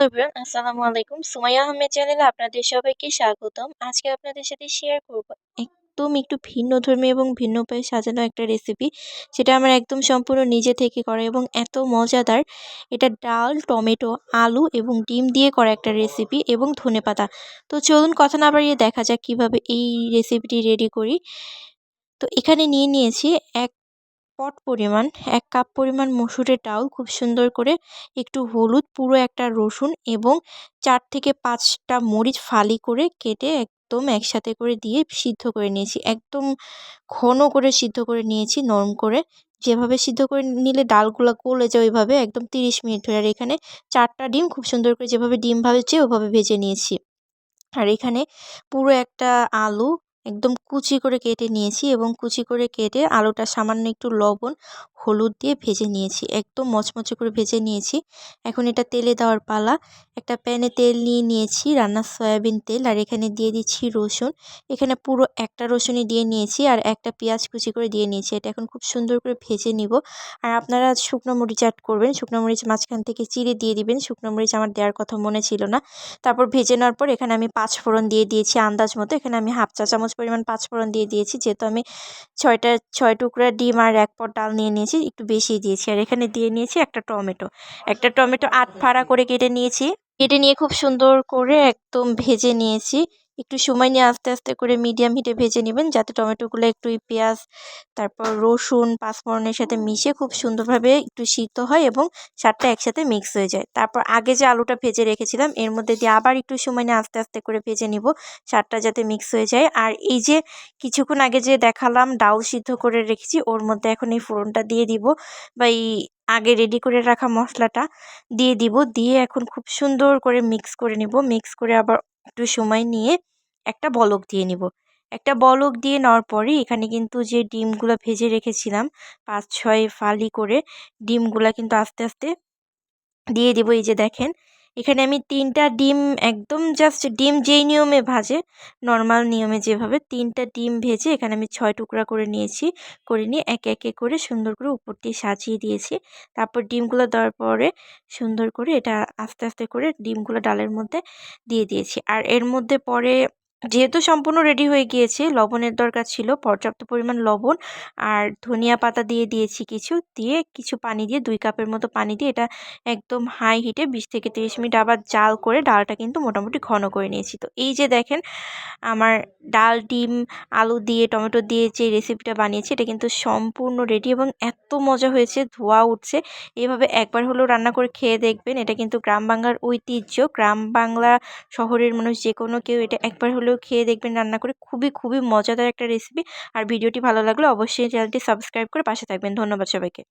Everyone আসসালামু আলাইকুম। সুমাইয়া আহমেদ চ্যানেলে আপনাদের সবাইকে স্বাগতম। আজকে আপনাদের সাথে শেয়ার করব একদম একটু ভিন্নধর্মী এবং ভিন্ন উপায়ে সাজানো একটা রেসিপি। সেটা আমার একদম সম্পূর্ণ নিজে থেকে করা এবং এত মজাদার। এটা ডাল, টমেটো, আলু এবং ডিম দিয়ে করা একটা রেসিপি এবং ধনেপাতা। তো চলুন কথা না বাড়িয়ে দেখা যাক কিভাবে এই রেসিপিটি রেডি করি। তো এখানে নিয়ে নিয়েছি ১ কাপ পরিমাণ মসুরের ডাল, খুব সুন্দর করে একটু হলুদ, পুরো একটা রসুন এবং ৪ থেকে ৫টা মরিচ ফালি করে কেটে একদম একসাথে করে দিয়ে সিদ্ধ করে নিয়েছি। একদম ঘন করে সিদ্ধ করে নিয়েছি, নরম করে। যেভাবে সিদ্ধ করে নিলে ডালগুলা গলে যায় ওইভাবে একদম ৩০ মিনিট ধরে। আর এখানে ৪টা ডিম খুব সুন্দর করে যেভাবে ডিম ভাজে ওভাবে ভেজে নিয়েছি। আর এখানে পুরো একটা আলু একদম কুচি করে কেটে নিয়েছি এবং কুচি করে কেটে আলুটা সামান্য একটু লবণ, হলুদ দিয়ে ভেজে নিয়েছি। একদম মচমচে করে ভেজে নিয়েছি। এখন এটা তেলে দেওয়ার পালা। একটা প্যানে তেল নিয়ে নিয়েছি, রান্নার সয়াবিন তেল। আর এখানে দিয়ে দিচ্ছি রসুন। এখানে পুরো একটা রসুনই দিয়ে নিয়েছি আর একটা পেঁয়াজ কুচি করে দিয়ে নিয়েছি। এটা এখন খুব সুন্দর করে ভেজে নিব। আর আপনারা শুকনো মরিচ অ্যাড করবেন। শুকনো মরিচ মাঝখান থেকে চিড়ে দিয়ে দিবেন। শুকনো মরিচ আমার দেওয়ার কথা মনে ছিল না। তারপর ভেজে নেওয়ার পর এখানে আমি ৫ ফোড়ন দিয়ে দিয়েছি আন্দাজ মতো। এখানে আমি হাফ চা চামচ পরিমাণ ৫ ফোড়ন দিয়ে দিয়েছি। যেহেতু আমি ৬ টুকরা ডিম আর ১ পট ডাল নিয়ে নিয়েছি, একটু বেশিই দিয়েছি। আর এখানে দিয়ে নিয়েছি একটা টমেটো। একটা টমেটো ৮ ফাড়া করে কেটে নিয়েছি। কেটে নিয়ে খুব সুন্দর করে একদম ভেজে নিয়েছি। একটু সময় নিয়ে আস্তে আস্তে করে মিডিয়াম হিটে ভেজে নেবেন, যাতে টমেটোগুলো একটু পেঁয়াজ, তারপর রসুন, পাঁচফোড়নের সাথে মিশে খুব সুন্দরভাবে একটু সিদ্ধ হয় এবং স্বাদটা একসাথে মিক্স হয়ে যায়। তারপর আগে যে আলুটা ভেজে রেখেছিলাম এর মধ্যে দিয়ে আবার একটু সময় নিয়ে আস্তে আস্তে করে ভেজে নিব, স্বাদটা যাতে মিক্স হয়ে যায়। আর এই যে কিছুক্ষণ আগে যে দেখালাম ডাল সিদ্ধ করে রেখেছি, ওর মধ্যে এখন এই ফোড়নটা দিয়ে দিব বা এই আগে রেডি করে রাখা মশলাটা দিয়ে দিব। দিয়ে এখন খুব সুন্দর করে মিক্স করে নিব। মিক্স করে আবার একটু সময় নিয়ে একটা বলক দিয়ে নিব। একটা বলক দিয়ে নেওয়ার পরে এখানে কিন্তু যে ডিমগুলো ভেজে রেখেছিলাম ৫-৬ ফালি করে, ডিমগুলা কিন্তু আস্তে আস্তে দিয়ে দিব। এই যে দেখেন, এখানে আমি ৩টা ডিম, একদম জাস্ট ডিম যেই নিয়মে ভাজে, নর্মাল নিয়মে যেভাবে ৩টা ডিম ভেজে এখানে আমি ৬ টুকরা করে নিয়েছি। করে নিয়ে একে একে করে সুন্দর করে উপর দিয়ে সাজিয়ে দিয়েছি। তারপর ডিমগুলো দেওয়ার পরে সুন্দর করে এটা আস্তে আস্তে করে ডিমগুলো ডালের মধ্যে দিয়ে দিয়েছি। আর এর মধ্যে পরে যেহেতু সম্পূর্ণ রেডি হয়ে গিয়েছে, লবণের দরকার ছিল, পর্যাপ্ত পরিমাণ লবণ আর ধনিয়া পাতা দিয়ে দিয়েছি কিছু, দিয়ে কিছু পানি দিয়ে ২ কাপের মতো পানি দিয়ে এটা একদম হাই হিটে ২০ থেকে ৩০ মিনিট আবার জাল করে ডালটা কিন্তু মোটামুটি ঘন করে নিয়েছি। তো এই যে দেখেন, আমার ডাল, ডিম, আলু দিয়ে টমেটো দিয়ে যে রেসিপিটা বানিয়েছি এটা কিন্তু সম্পূর্ণ রেডি এবং এত মজা হয়েছে, ধোঁয়া উঠছে। এভাবে একবার হলেও রান্না করে খেয়ে দেখবেন। এটা কিন্তু গ্রাম বাংলার ঐতিহ্য। গ্রাম বাংলা শহরের মানুষ যে কোনো কেউ এটা একবার হলেও খেয়ে দেখবেন রান্না করে। খুবই খুবই মজাদার একটা রেসিপি। আর ভিডিওটি ভালো লাগলে অবশ্যই চ্যানেলটি সাবস্ক্রাইব করে পাশে থাকবেন। ধন্যবাদ সবাইকে।